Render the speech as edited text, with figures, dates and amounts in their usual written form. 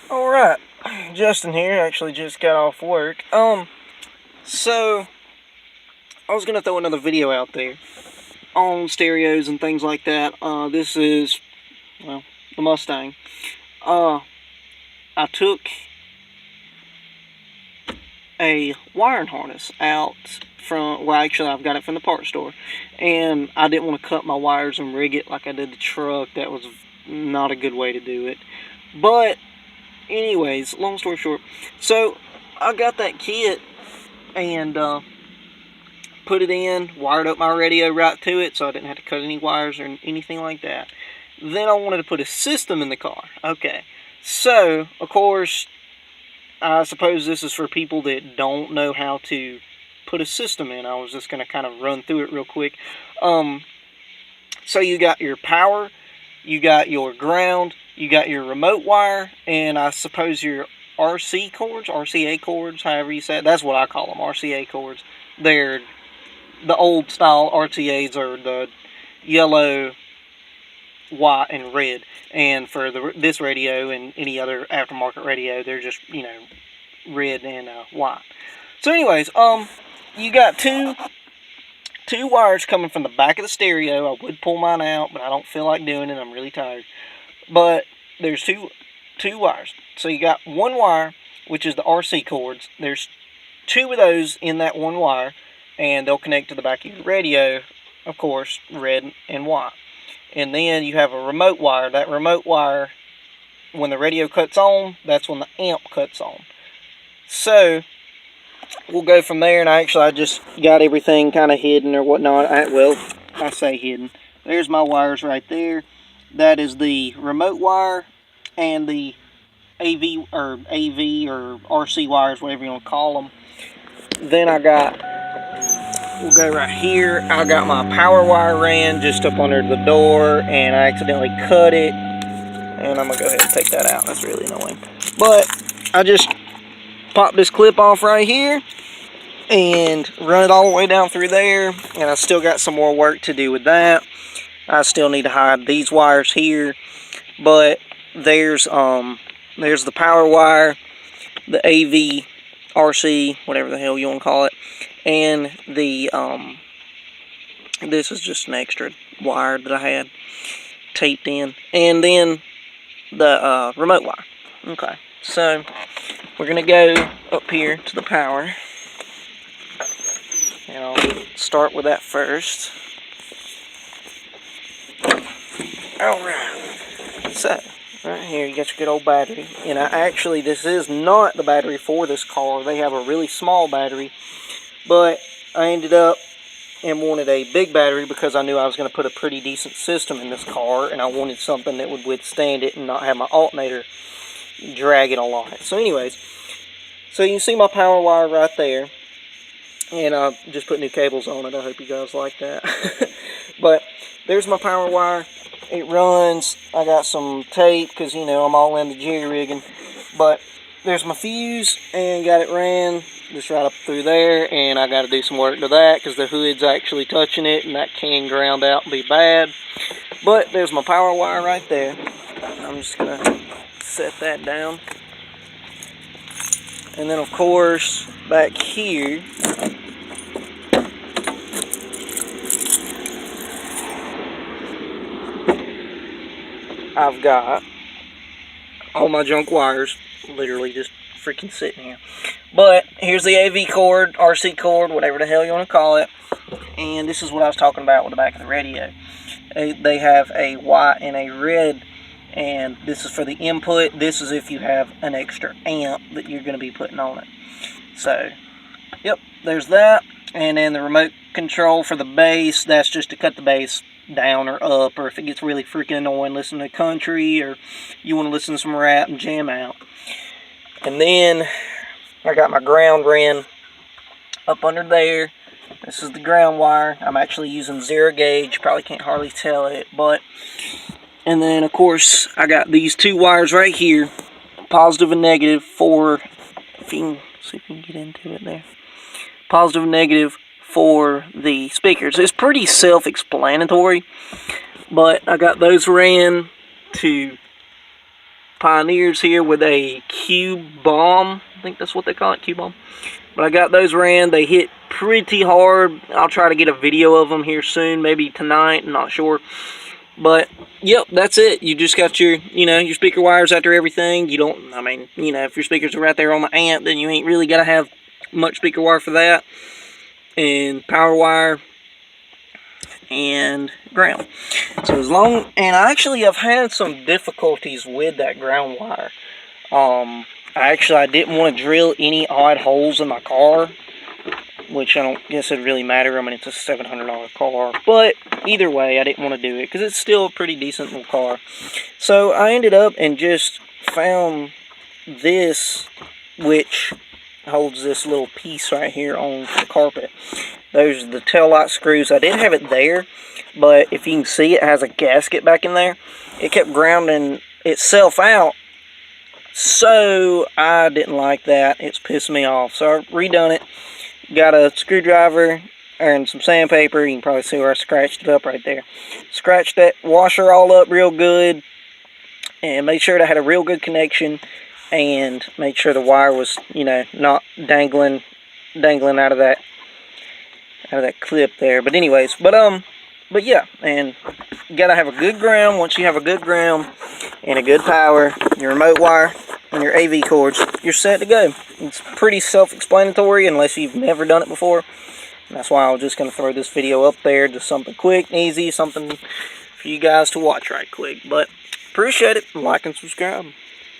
Alright, Justin here, actually just got off work. So, I was gonna throw another video out there on stereos and things like that. This is, well, the Mustang. I took a wiring harness out from, well, actually I've got it from the parts store, and I didn't want to cut my wires and rig it like I did the truck. That was not a good way to do it. But anyways, long story short, so I got that kit and put it in, wired up my radio right to it so I didn't have to cut any wires or anything like that. Then I wanted to put a system in the car. Okay, so of course I suppose this is for people that don't know how to put a system in. I was just going to kind of run through it real quick. So you got your power, you got your ground, you got your remote wire, and I suppose your RC cords, RCA cords, however you say it. That's what I call them, RCA cords. They're the old style RCAs are the yellow, white, and red. And for this radio and any other aftermarket radio, they're just, red and white. So anyways, you got two wires coming from the back of the stereo. I would pull mine out, but I don't feel like doing it. I'm really tired. But there's two wires. So you got one wire, which is the RC cords. There's two of those in that one wire, and they'll connect to the back of your radio, of course, red and white. And then you have a remote wire. That remote wire, when the radio cuts on, that's when the amp cuts on. So we'll go from there, and I just got everything kind of hidden or whatnot. I say hidden. There's my wires right there. That is the remote wire and the AV or RC wires, whatever you want to call them. Then we'll go right here. I got my power wire ran just up under the door, and I accidentally cut it. And I'm going to go ahead and take that out. That's really annoying. But I just pop this clip off right here and run it all the way down through there, and I still got some more work to do with that. I still need to hide these wires here, but there's the power wire, the AV, RC, whatever the hell you want to call it, and the this is just an extra wire that I had taped in, and then the remote wire. Okay, so we're gonna go up here to the power, and I'll start with that first. Alright, so right here you got your good old battery, and this is not the battery for this car. They have a really small battery, but I ended up and wanted a big battery because I knew I was going to put a pretty decent system in this car, and I wanted something that would withstand it and not have my alternator dragging along it. So anyways, so you can see my power wire right there, and I just put new cables on it. I hope you guys like that. But there's my power wire. It runs. I got some tape because, I'm all into jerry rigging. But there's my fuse, and got it ran just right up through there, and I got to do some work to that because the hood's actually touching it, and that can ground out and be bad. But there's my power wire right there. I'm just going to set that down. And then, of course, back here, I've got all my junk wires literally just freaking sitting here. But here's the AV cord, RC cord, whatever the hell you want to call it. And this is what I was talking about with the back of the radio. They have a white and a red, and this is for the input. This is if you have an extra amp that you're going to be putting on it. So, yep, there's that. And then the remote control for the bass, that's just to cut the bass down or up, or if it gets really freaking annoying, listen to country, or you want to listen to some rap and jam out. And then I got my ground ran up under there. This is the ground wire. I'm actually using 0 gauge. Probably can't hardly tell it, but. And then of course I got these two wires right here, positive and negative for, if you can see if you can get into it there, positive and negative for the speakers. It's pretty self-explanatory, but I got those ran to Pioneers here with a Q-bomb. I think that's what they call it, Q-bomb. But I got those ran. They hit pretty hard. I'll try to get a video of them here soon, maybe tonight. I'm not sure. But, yep, that's it. You just got your, your speaker wires after everything. You don't, if your speakers are right there on the amp, then you ain't really got to have much speaker wire for that. And power wire and ground. So as long, and I've had some difficulties with that ground wire. I didn't want to drill any odd holes in my car, which I don't guess it really matter. I mean, it's a $700 car, but either way, I didn't want to do it because it's still a pretty decent little car. So I ended up and just found this, which holds this little piece right here on the carpet. Those are the tail light screws. I did have it there, but if you can see, it has a gasket back in there. It kept grounding itself out, so I didn't like that. It's pissed me off, so I redone it. Got a screwdriver and some sandpaper. You can probably see where I scratched it up right there. Scratched that washer all up real good and made sure that I had a real good connection, and made sure the wire was, not dangling out of that clip there. But anyways, but yeah, and you gotta have a good ground. Once you have a good ground and a good power, your remote wire and your AV cords, you're set to go. It's pretty self-explanatory unless you've never done it before. And that's why I was just gonna throw this video up there, just something quick and easy, something for you guys to watch right quick. But appreciate it. Like and subscribe.